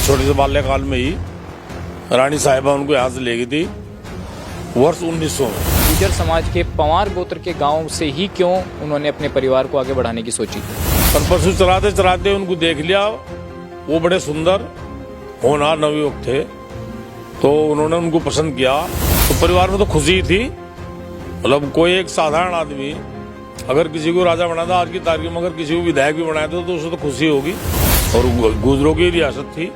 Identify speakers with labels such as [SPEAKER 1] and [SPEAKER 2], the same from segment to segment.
[SPEAKER 1] छोटे से बाल्यकाल में ही रानी साहिबा उनको यहाँ से ले गई थी वर्ष 1900 में।
[SPEAKER 2] गुर्जर समाज के पंवार गोत्र के गांव से ही क्यों उन्होंने अपने परिवार को आगे बढ़ाने की सोची?
[SPEAKER 1] पर पशु चराते चराते उनको देख लिया, वो बड़े सुंदर होनहार नवयुवक थे, तो उन्होंने उनको पसंद किया। तो परिवार में तो खुशी थी, मतलब कोई एक साधारण आदमी अगर किसी को राजा बनाता आज की तारीख में, अगर किसी को विधायक भी बनाया तो उसे तो खुशी होगी। और गुजरों की रियासत थी,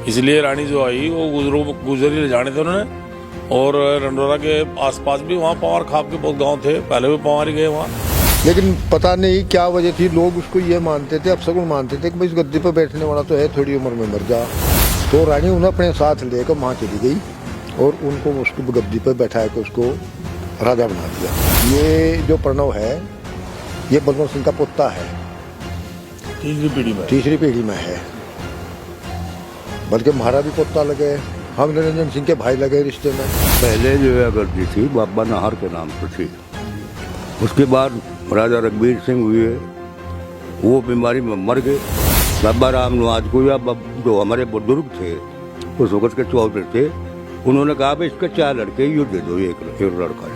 [SPEAKER 1] इसलिए रानी जो आई वो गुजर ही ले जाने थे उन्होंने। और रंडोरा के आसपास भी वहाँ पंवार खाप के बहुत गांव थे, पहले भी पंवार ही गए वहाँ।
[SPEAKER 3] लेकिन पता नहीं क्या वजह थी, लोग उसको ये मानते थे, अपशगुन मानते थे कि भाई इस गद्दी पर बैठने वाला तो है, थोड़ी उम्र में मर जा। तो रानी उन्हें अपने साथ लेकर वहाँ चली गई और उनको उसको गद्दी पर बैठा कर उसको राजा बना दिया। ये जो प्रणव है ये बलवंत सिंह का पोता है, तीसरी पीढ़ी में है, बल्कि हमारा भी पोता लगे, हम निरंजन सिंह के भाई लगे रिश्ते में।
[SPEAKER 4] पहले जो है गद्दी थी बाबा नाहर के नाम पर थी, उसके बाद राजा रघुवीर सिंह हुए, वो बीमारी में मर गए। बाबा राम नवाज को या जो हमारे बुजुर्ग थे उस वक्त के चौधरी थे, उन्होंने कहा भाई इसके 4 लड़के यूँ दे दो एक लड़का,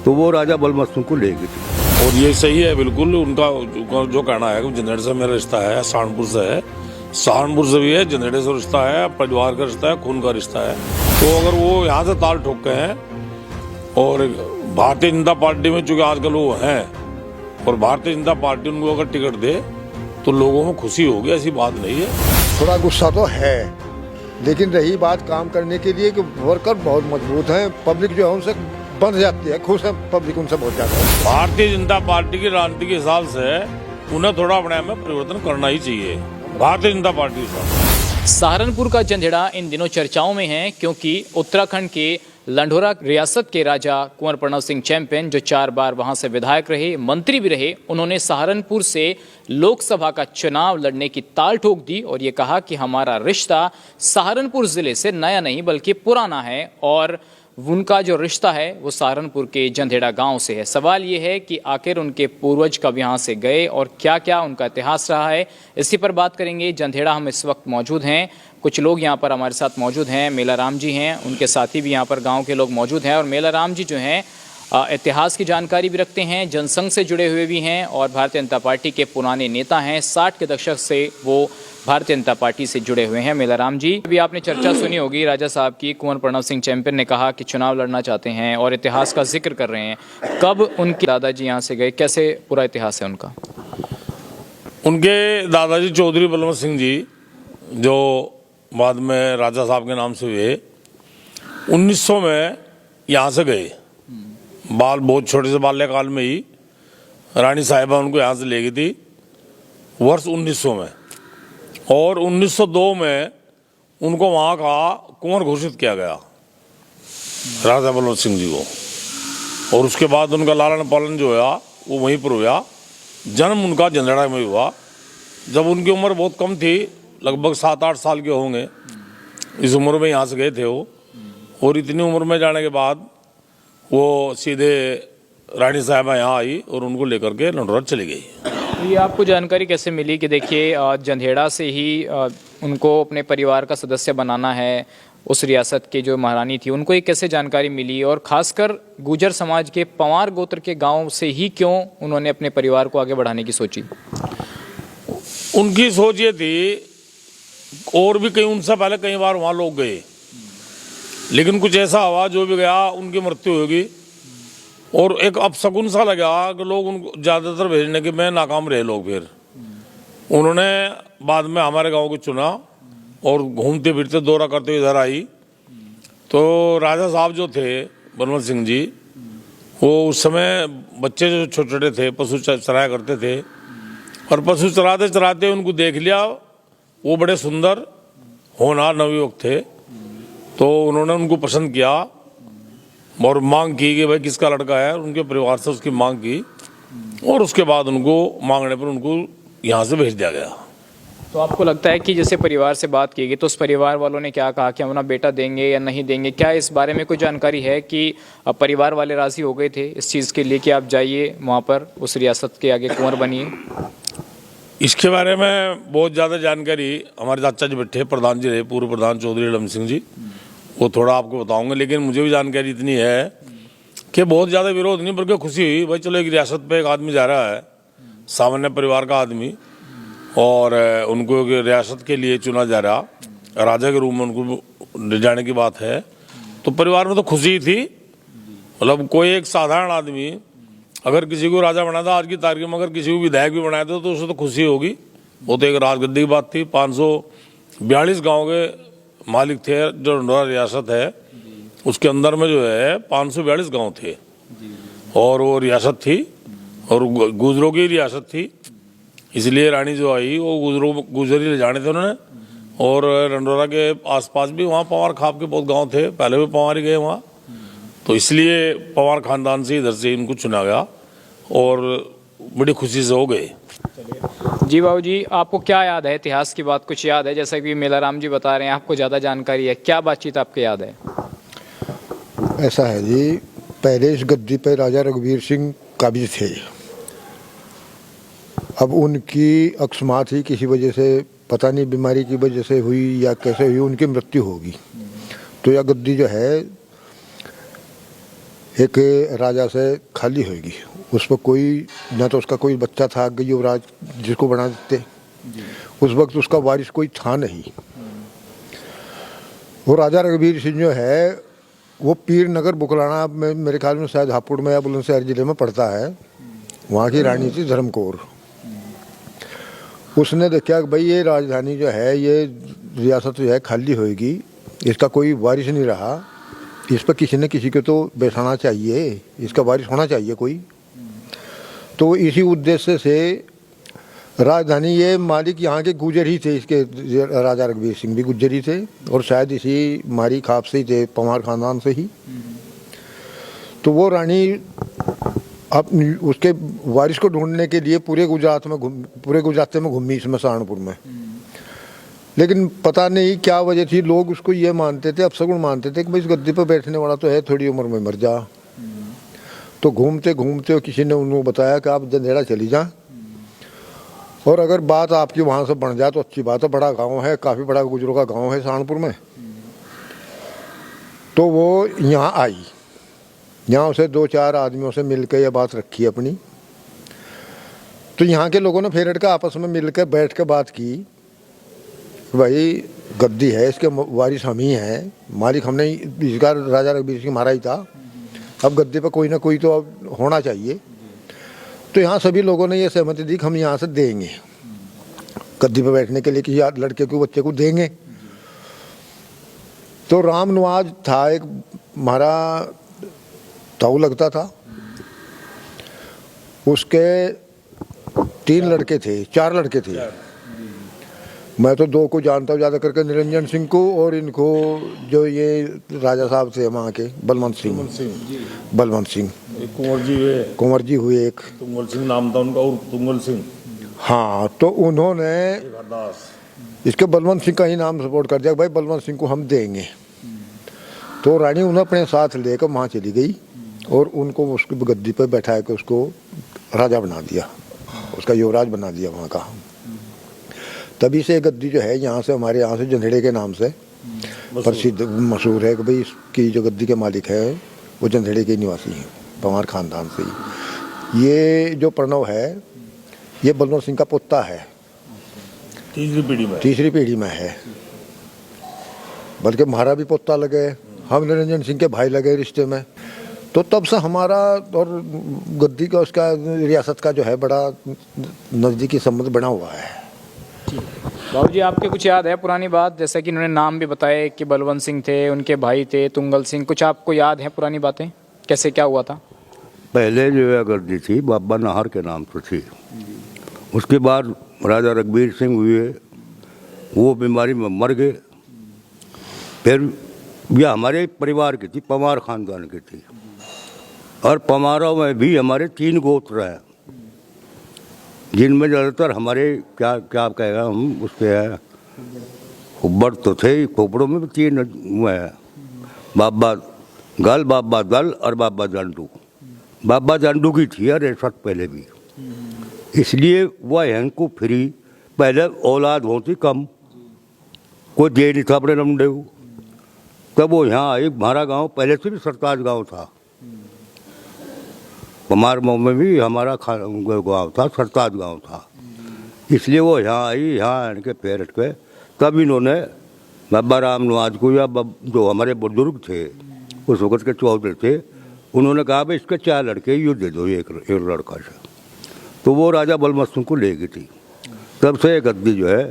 [SPEAKER 4] तो वो राजा बलवंत सिंह को ले गए।
[SPEAKER 1] और ये सही है बिल्कुल, उनका जो कहना है कि जंदेड़ से मेरा रिश्ता है, सहारनपुर से है, सहारनपुर से भी है, जंदेड़ से रिश्ता है, परिवार का रिश्ता है, खून का रिश्ता है। तो अगर वो यहाँ से ताल ठोक गए हैं और भारतीय जनता पार्टी में चूंकि आजकल वो हैं और भारतीय जनता पार्टी उनको अगर टिकट दे तो लोगों में खुशी होगी, ऐसी बात नहीं है।
[SPEAKER 3] थोड़ा गुस्सा तो है, लेकिन रही बात काम करने के लिए कि वर्कर बहुत मजबूत हैं, पब्लिक जो है उनसे बंध जाती है, खुश है पब्लिक उनसे बहुत ज्यादा है।
[SPEAKER 1] भारतीय जनता पार्टी की राजनीति के हिसाब से उन्हें थोड़ा अपने आप में परिवर्तन करना ही चाहिए, भारतीय जनता पार्टी के साथ।
[SPEAKER 2] सहारनपुर का जंधेड़ा इन दिनों चर्चाओं में है, क्योंकि उत्तराखंड के लंढोरा रियासत के राजा कुंवर प्रणव सिंह चैंपियन, जो 4 बार वहां से विधायक रहे, मंत्री भी रहे, उन्होंने सहारनपुर से लोकसभा का चुनाव लड़ने की ताल ठोक दी और ये कहा कि हमारा रिश्ता सहारनपुर जिले से नया नहीं बल्कि पुराना है और उनका जो रिश्ता है वो सहारनपुर के जंधेड़ा गांव से है। सवाल ये है कि आखिर उनके पूर्वज कब यहाँ से गए और क्या क्या उनका इतिहास रहा है, इसी पर बात करेंगे। जंधेड़ा हम इस वक्त मौजूद हैं, कुछ लोग यहाँ पर हमारे साथ मौजूद हैं, मेलाराम जी हैं, उनके साथी भी यहाँ पर गांव के लोग मौजूद हैं। और मेलाराम जी जो हैं इतिहास की जानकारी भी रखते हैं, जनसंघ से जुड़े हुए भी हैं और भारतीय जनता पार्टी के पुराने नेता हैं। 60 के दशक से वो भारतीय जनता पार्टी से जुड़े हुए हैं। मेलाराम जी, अभी आपने चर्चा सुनी होगी राजा साहब की, कुंवर प्रणव सिंह चैंपियन ने कहा कि चुनाव लड़ना चाहते हैं और इतिहास का जिक्र कर रहे हैं। कब उनके दादाजी यहाँ से गए, कैसे पूरा इतिहास है उनका?
[SPEAKER 1] उनके दादाजी चौधरी बलवंत सिंह जी, जो बाद में राजा साहब के नाम से हुए, 1900 में यहाँ से गए। बहुत छोटे से बाल्यकाल में ही रानी साहिबा उनको यहाँ से ले गई थी वर्ष 1900 में। और 1902 में उनको वहाँ का कुंवर घोषित किया गया राजा बलवंत सिंह जी को। और उसके बाद उनका लालन पालन जो हुआ वो वहीं पर हुआ। जन्म उनका जंधेड़ा में हुआ। जब उनकी उम्र बहुत कम थी, लगभग 7-8 साल के होंगे, इस उम्र में यहाँ से गए थे वो। और इतनी उम्र में जाने के बाद वो सीधे रानी साहिबा यहाँ आई और उनको लेकर के लंढोरा चली गई।
[SPEAKER 2] ये आपको जानकारी कैसे मिली कि देखिए जंधेड़ा से ही उनको अपने परिवार का सदस्य बनाना है, उस रियासत के जो महारानी थी उनको ये कैसे जानकारी मिली? और खासकर गुर्जर समाज के पंवार गोत्र के गांव से ही क्यों उन्होंने अपने परिवार को आगे बढ़ाने की सोची?
[SPEAKER 1] उनकी सोच ये थी, और भी कई उनसे पहले कई बार वहाँ लोग गए, लेकिन कुछ ऐसा हुआ जो भी गया उनकी मृत्यु होगी। और एक अपशगुन सा लगा कि लोग उनको ज़्यादातर भेजने के में नाकाम रहे लोग। फिर उन्होंने बाद में हमारे गांव को चुना और घूमते फिरते दौरा करते इधर आई। तो राजा साहब जो थे बलवंत सिंह जी, वो उस समय बच्चे जो छोटे छोटे थे पशु चराया करते थे, और पशु चराते चराते उनको देख लिया, वो बड़े सुंदर होनहार नवयुवक थे, तो उन्होंने उनको पसंद किया और मांग की कि भाई किसका लड़का है। उनके परिवार से उसकी मांग की और उसके बाद उनको मांगने पर उनको यहाँ से भेज दिया गया।
[SPEAKER 2] तो आपको लगता है कि जैसे परिवार से बात की गई तो उस परिवार वालों ने क्या कहा कि हम अपना बेटा देंगे या नहीं देंगे? क्या इस बारे में कोई जानकारी है कि परिवार वाले राजी हो गए थे इस चीज़ के लिए कि आप जाइए वहाँ पर उस रियासत के आगे कुंवर बनिए?
[SPEAKER 1] इसके बारे में बहुत ज़्यादा जानकारी हमारे चाचा जी बैठे प्रधान जी रहे, पूर्व प्रधान चौधरी लम सिंह जी, वो थोड़ा आपको बताऊंगा। लेकिन मुझे भी जानकारी इतनी है कि बहुत ज़्यादा विरोध नहीं बल्कि खुशी हुई। भाई चलो एक रियासत पे एक आदमी जा रहा है, सामान्य परिवार का आदमी, और उनको एक रियासत के लिए चुना जा रहा, राजा के रूप में उनको ले जाने की बात है, तो परिवार में तो खुशी थी। मतलब कोई एक साधारण आदमी अगर किसी को राजा बना था आज की तारीख में, अगर किसी को विधायक भी बनाया था तो उससे तो खुशी होगी। वो तो एक राजगद्दी की बात थी। 542 गांव के मालिक थे। जो लंढोरा रियासत है उसके अंदर में जो है 542 गांव थे, और वो रियासत थी और गुजरों की रियासत थी। इसलिए रानी जो आई वो गुजर ही ले जाने थे उन्होंने। और लंढोरा के आसपास भी वहाँ पवार खाप के बहुत गाँव थे, पहले भी पवार ही गए वहाँ, तो इसलिए पवार खानदान से इधर से इनको चुना गया और बड़ी खुशी से हो गए।
[SPEAKER 2] जी बाबू जी, आपको क्या याद है? इतिहास की बात कुछ याद है? जैसा कि मेलाराम जी बता रहे हैं आपको ज़्यादा जानकारी है, क्या बातचीत आपको याद है?
[SPEAKER 3] ऐसा है जी, पहले इस गद्दी पे राजा रघुवीर सिंह काबिज थे। अब उनकी अकस्मात ही किसी वजह से, पता नहीं बीमारी की वजह से हुई या कैसे हुई, उनकी मृत्यु होगी। तो यह गद्दी जो है एक राजा से खाली होगी। उस पर कोई न तो उसका कोई बच्चा था युवराज जिसको बना देते, उस वक्त उसका वारिस कोई था नहीं। वो राजा रघुवीर सिंह जो है वो पीर नगर बुकलाना में, मेरे ख्याल में शायद हापुड़ में या बुलंदशहर जिले में पड़ता है, वहाँ की रानी थी धर्मकौर। उसने देखा कि भाई ये राजधानी जो है, ये रियासत जो है खाली होगी, इसका कोई वारिस नहीं रहा, इस पर किसी न किसी को तो बैठाना चाहिए, इसका वारिस होना चाहिए कोई। तो इसी उद्देश्य से राजधानी, ये मालिक यहाँ के गुजर ही थे, इसके राजा रघुवीर सिंह भी गुजर ही थे और शायद इसी मारी खाप से ही थे, पवार खानदान से ही। तो वो रानी अब उसके वारिस को ढूंढने के लिए पूरे गुजरात में घूमी, इसमें सहारनपुर में। लेकिन पता नहीं क्या वजह थी, लोग उसको ये मानते थे, अपशगुन मानते थे कि भाई इस गद्दी पर बैठने वाला तो है, थोड़ी उम्र में मर जा। तो घूमते घूमते किसी ने उनको बताया कि आप जंधेड़ा चली जा, और अगर बात आपकी वहाँ से बन जाए तो अच्छी बात है, बड़ा गांव है, काफ़ी बड़ा गुजरों का गांव है सहारनपुर में। तो वो यहाँ आई, यहाँ उसे 2-4 आदमियों से मिलकर यह बात रखी अपनी। तो यहाँ के लोगों ने फिर के आपस में मिलकर बैठ कर बात की, भाई गद्दी है, इसके वारिस हम ही हैं, मालिक हमने इसका राजा रघुवीर सिंह मारा ही था, अब गद्दी पर कोई ना कोई तो अब होना चाहिए। तो यहाँ सभी लोगों ने ये सहमति दी कि हम यहाँ से देंगे, गद्दी पर बैठने के लिए किसी लड़के को, बच्चे को देंगे। तो राम नवाज था एक, हमारा ताऊ लगता था, उसके 3 लड़के थे, 4 लड़के थे। मैं तो 2 को जानता हूँ ज़्यादा करके, निरंजन सिंह को और इनको जो ये राजा साहब थे वहाँ के, बलवंत सिंह। कुंवर जी हुए एक,
[SPEAKER 1] तुंगल सिंह नाम था उनका, और तुंगल सिंह।
[SPEAKER 3] हाँ, तो उन्होंने इसके बलवंत सिंह का ही नाम सपोर्ट कर दिया, भाई बलवंत सिंह को हम देंगे। तो रानी उन्हें अपने साथ लेकर वहाँ चली गई और उनको उसकी गद्दी पर बैठा के उसको राजा बना दिया, उसका युवराज बना दिया वहाँ का। तभी से गद्दी जो है यहाँ से, हमारे यहाँ से जंधेड़े के नाम से प्रसिद्ध मशहूर है कि भाई इसकी जो गद्दी के मालिक है वो जंधेड़े के निवासी हैं, पवार खानदान से ही। ये जो प्रणव है ये बलवंत सिंह का पोता है, तीसरी पीढ़ी में है, बल्कि हमारा भी पोता लगे, हम निरंजन सिंह के भाई लगे रिश्ते में। तो तब से हमारा और गद्दी का, उसका रियासत का जो है बड़ा नज़दीकी संबंध बना हुआ है।
[SPEAKER 2] बाबू जी, आपके कुछ याद है पुरानी बात? जैसा कि इन्होंने नाम भी बताए कि बलवंत सिंह थे, उनके भाई थे तुंगल सिंह, कुछ आपको याद है पुरानी बातें, कैसे क्या हुआ था?
[SPEAKER 4] पहले जो है गद्दी थी बाबा नाहर के नाम से थी। उसके बाद राजा रघुवीर सिंह हुए, वो बीमारी में मर गए। फिर यह हमारे परिवार की थी, पवार खानदान की थी, और पवारों में भी हमारे 3 गोत्र हैं, जिनमें ज़्यादातर हमारे क्या कहेगा हम उसके है, हुब्बड़ तो थे, खोपड़ों में भी 3 हुए हैं, बाबा गल, बाबा दल और बाबा जांडू। बाबा जांडू की थी रियासत पहले भी, इसलिए वह इनको फ्री पहले औलाद होती कम, कोई दे नहीं था अपने लमडे को, तब वो यहाँ आई। हमारा गांव पहले से भी सरताज गांव था, हमारे गाँव में भी हमारा गांव था, सरताज गांव था, इसलिए वो यहाँ आई। यहाँ आने के पैर अटके, तब इन्होंने बाबा राम नवाज को या जो हमारे बुजुर्ग थे उस वक्त के चौधरी थे, उन्होंने कहा भाई इसके 4 लड़के यूँ दे दो एक लड़का से, तो वो राजा बलवंत सिंह को ले गई थी। तब से गद्दी जो है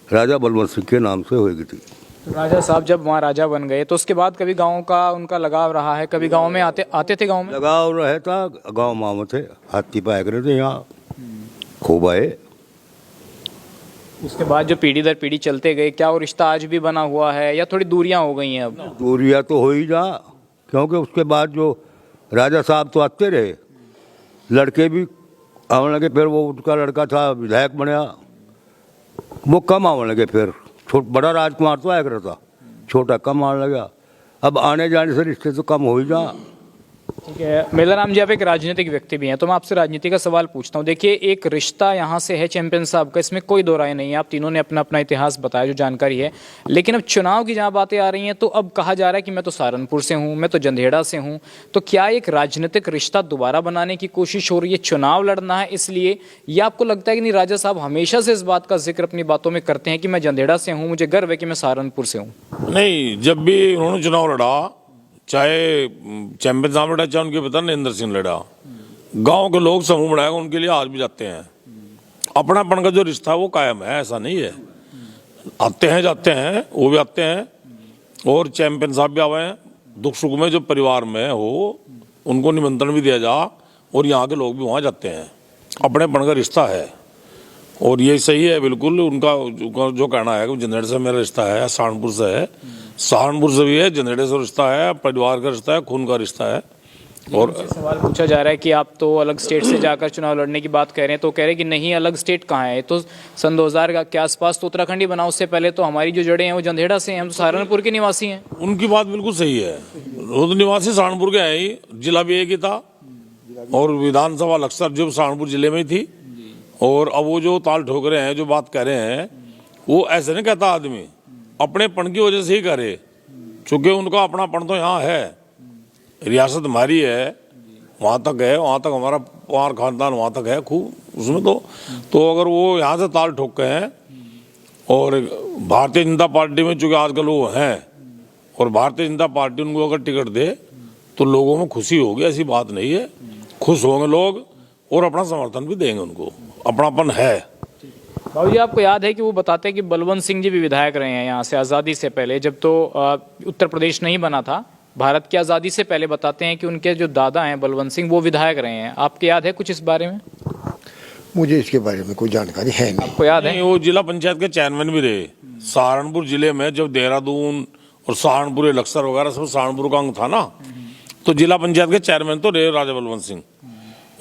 [SPEAKER 4] राजा बलवंत सिंह के नाम से होगी थी।
[SPEAKER 2] तो राजा साहब जब वहाँ राजा बन गए तो उसके बाद कभी गाँव का उनका लगाव रहा है? कभी गाँव में आते थे? गाँव में
[SPEAKER 4] लगाव रहता, गाँव माँ थे, हाथी पाए करे थे यहाँ खूब आए।
[SPEAKER 2] उसके बाद जो पीढ़ी दर पीढ़ी चलते गए, क्या वो रिश्ता आज भी बना हुआ है या थोड़ी दूरियां हो गई हैं अब?
[SPEAKER 4] दूरिया तो हो ही जा, क्योंकि उसके बाद जो राजा साहब तो आते रहे, लड़के भी आने लगे, फिर वो उसका लड़का था विधायक बनया, वो कम आने लगे, फिर बड़ा राजकुमार तो आया करता, छोटा कम आने लगा। अब आने जाने से रिश्ते तो कम हो ही जा।
[SPEAKER 2] ठीक है मेलाराम जी, आप एक राजनीतिक व्यक्ति भी हैं, तो मैं आपसे राजनीति का सवाल पूछता हूँ। देखिए, एक रिश्ता यहाँ से है चैंपियन साहब का, इसमें कोई दो राय नहीं है। आप तीनों ने अपना अपना इतिहास बताया, जो जानकारी है, लेकिन अब चुनाव की जहाँ बातें आ रही हैं तो अब कहा जा रहा है कि मैं तो सहारनपुर से हूँ, मैं तो जंदेड़ा से हूँ, तो क्या एक राजनीतिक रिश्ता दोबारा बनाने की कोशिश हो रही है? चुनाव लड़ना है इसलिए, या आपको लगता है कि नहीं राजा साहब हमेशा से इस बात का जिक्र अपनी बातों में करते हैं कि मैं जंदेड़ा से हूँ, मुझे गर्व है कि मैं सहारनपुर से हूँ?
[SPEAKER 1] नहीं, जब भी उन्होंने चुनाव लड़ा, चाहे चैंपियन साहब लड़ा, चाहे उनके पिता नरेंद्र सिंह लड़ा, गांव के लोग समूह बनाएगा, उनके लिए आज भी जाते हैं। अपनापन का जो रिश्ता है वो कायम है, ऐसा नहीं है। आते हैं जाते हैं, वो भी आते हैं, और चैंपियन साहब भी आवे हैं। दुख सुख में जो परिवार में हो उनको निमंत्रण भी दिया जा, और यहाँ के लोग भी वहाँ जाते हैं। अपनेपन का रिश्ता है, और ये सही है बिल्कुल उनका जो कहना है कि जंदेड़े से मेरा रिश्ता है, सहारनपुर से है, सहारनपुर से भी है, जंदेड़े से रिश्ता है, परिवार का रिश्ता है, खून का रिश्ता है। और
[SPEAKER 2] सवाल पूछा जा रहा है कि आप तो अलग स्टेट से जाकर चुनाव लड़ने की बात कह रहे हैं, तो कह रहे हैं कि नहीं, अलग स्टेट कहाँ है, तो सन 2000 के आसपास तो उत्तराखंड ही बना, उससे पहले तो हमारी जो जड़ें हैं वो जंदेड़ा से हैं, हम तो सहारनपुर के निवासी हैं।
[SPEAKER 1] उनकी बात बिल्कुल सही है, वो तो निवासी सहारनपुर के हैं ही, जिला भी एक ही था, और विधानसभा लक्सर जो सहारनपुर जिले में ही थी। और अब वो जो ताल ठोक रहे हैं, जो बात कह रहे हैं, वो ऐसे नहीं कहता आदमी, अपनेपन की वजह से ही करे, चूंकि उनका अपनापन तो यहाँ है, रियासत हमारी है, वहाँ तक है, वहाँ तक हमारा पार खानदान वहाँ तक है खूब उसमें। तो अगर वो यहाँ से ताल ठोक के हैं, और भारतीय जनता पार्टी में चूंकि आजकल वो हैं, और भारतीय जनता पार्टी उनको अगर टिकट दे तो लोगों में खुशी होगी, ऐसी बात नहीं है, खुश होंगे लोग, और अपना समर्थन भी देंगे उनको, अपनापन है।
[SPEAKER 2] बाबू जी, आपको याद है कि वो बताते हैं कि बलवंत सिंह जी भी विधायक रहे हैं यहाँ से आज़ादी से पहले, जब तो उत्तर प्रदेश नहीं बना था, भारत की आज़ादी से पहले बताते हैं कि उनके जो दादा हैं बलवंत सिंह, वो विधायक रहे हैं। आपको याद है कुछ इस बारे में?
[SPEAKER 3] मुझे इसके बारे में कोई जानकारी है नहीं।
[SPEAKER 2] आपको याद है?
[SPEAKER 1] वो जिला पंचायत के चेयरमैन भी रहे सहारनपुर जिले में, जब देहरादून और सहारनपुर लक्सर वगैरह सब सहारनपुर का अंग था ना, तो जिला पंचायत के चेयरमैन तो रहे राजा बलवंत सिंह।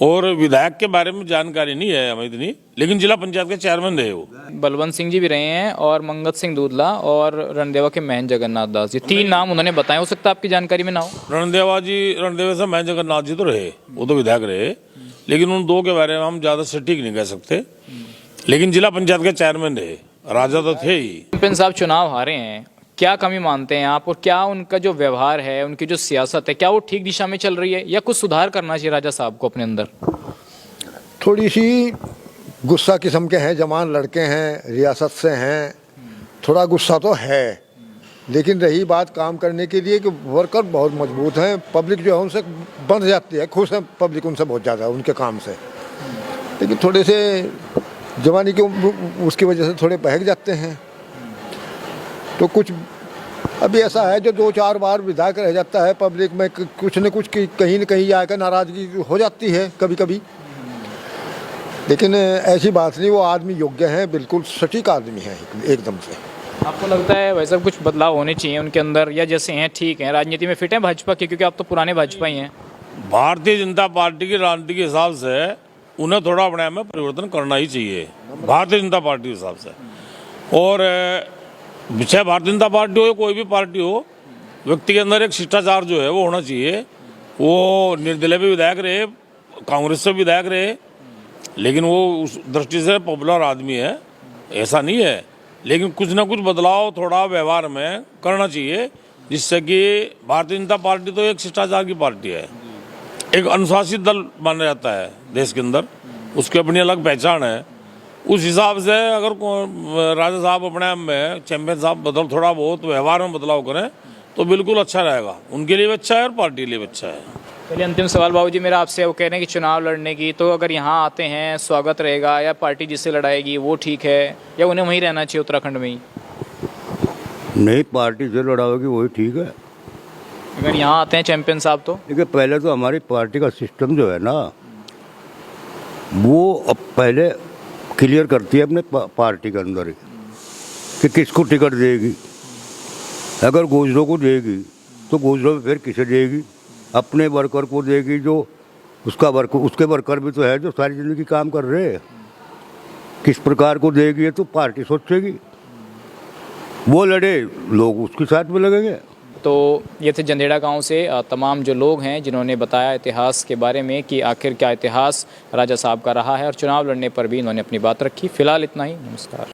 [SPEAKER 1] और विधायक के बारे में जानकारी नहीं है हमें इतनी, लेकिन जिला पंचायत के चेयरमैन रहे वो।
[SPEAKER 2] बलवंत सिंह जी भी रहे हैं, और मंगत सिंह दूधला, और रणदेवा के महन जगन्नाथ दास जी, 3 नाम उन्होंने बताए, हो सकता है आपकी जानकारी में ना हो।
[SPEAKER 1] रणदेवा से महन जगन्नाथ जी तो रहे, वो तो विधायक रहे, लेकिन उन 2 के बारे में हम ज्यादा सटीक नहीं कह सकते, लेकिन जिला पंचायत के चेयरमैन रहे, राजा तो थे ही।
[SPEAKER 2] चैंपियन साहब चुनाव हारे हैं, क्या कमी मानते हैं आप, और क्या उनका जो व्यवहार है, उनकी जो सियासत है, क्या वो ठीक दिशा में चल रही है, या कुछ सुधार करना चाहिए राजा साहब को अपने अंदर?
[SPEAKER 3] थोड़ी सी गुस्सा किस्म के हैं, जवान लड़के हैं, रियासत से हैं, थोड़ा गुस्सा तो है, लेकिन रही बात काम करने के लिए कि वर्कर बहुत मजबूत हैं, पब्लिक जो है उनसे बंध जाती है, खुश है पब्लिक उनसे बहुत ज़्यादा उनके काम से, लेकिन थोड़े से जवानी के उसकी वजह से थोड़े बहक जाते हैं। तो कुछ अभी ऐसा है जो 2-4 बार विधायक रह जाता है, पब्लिक में कुछ न कुछ कहीं न कहीं आकर नाराज़गी हो जाती है कभी कभी, लेकिन ऐसी बात नहीं, वो आदमी योग्य है, बिल्कुल सटीक आदमी है एकदम से।
[SPEAKER 2] आपको लगता है वैसा कुछ बदलाव होने चाहिए उनके अंदर, या जैसे हैं ठीक हैं, राजनीति में फिट हैं भाजपा के, क्योंकि आप तो पुराने भाजपा ही हैं? भारतीय
[SPEAKER 1] जनता पार्टी की राजनीति के हिसाब से उन्हें थोड़ा अपने आप में परिवर्तन करना ही चाहिए, भारतीय जनता पार्टी के हिसाब से। और चाहे भारतीय जनता पार्टी हो या कोई भी पार्टी हो, व्यक्ति के अंदर एक शिष्टाचार जो है वो होना चाहिए। वो निर्दलीय भी विधायक रहे, कांग्रेस से विधायक रहे, लेकिन वो उस दृष्टि से पॉपुलर आदमी है, ऐसा नहीं है, लेकिन कुछ ना कुछ बदलाव थोड़ा व्यवहार में करना चाहिए, जिससे कि भारतीय जनता पार्टी तो एक शिष्टाचार की पार्टी है, एक अनुशासित दल माना जाता है देश के अंदर, उसकी अपनी अलग पहचान है। उस हिसाब से अगर राजा साहब अपने आप में चैंपियन साहब थोड़ा बहुत व्यवहार में बदलाव करें तो बिल्कुल अच्छा रहेगा, उनके लिए भी अच्छा है और पार्टी के लिए भी अच्छा है।
[SPEAKER 2] चलिए अंतिम सवाल बाबूजी मेरा आपसे, वो कह रहे हैं कि चुनाव लड़ने की, तो अगर यहाँ आते हैं स्वागत रहेगा या पार्टी जिससे लड़ाएगी वो ठीक है, या उन्हें वहीं रहना चाहिए उत्तराखंड में ही?
[SPEAKER 4] नहीं, पार्टी से लड़ाओगी वही ठीक है।
[SPEAKER 2] अगर यहाँ आते हैं चैंपियन साहब तो?
[SPEAKER 4] देखिए, पहले तो हमारी पार्टी का सिस्टम जो है ना, वो अब पहले क्लियर करती है अपने पार्टी के अंदर ही कि किसको टिकट देगी। अगर गुजरों को देगी तो गुजरों में फिर किसे देगी? अपने वर्कर को देगी, जो उसका वर्कर, उसके वर्कर भी तो है जो सारी ज़िंदगी काम कर रहे हैं। किस प्रकार को देगी ये तो पार्टी सोचेगी, वो लड़े, लोग उसके साथ में लगेंगे।
[SPEAKER 2] तो ये थे जंदेड़ा गांव से तमाम जो लोग हैं जिन्होंने बताया इतिहास के बारे में कि आखिर क्या इतिहास राजा साहब का रहा है, और चुनाव लड़ने पर भी इन्होंने अपनी बात रखी। फिलहाल इतना ही, नमस्कार।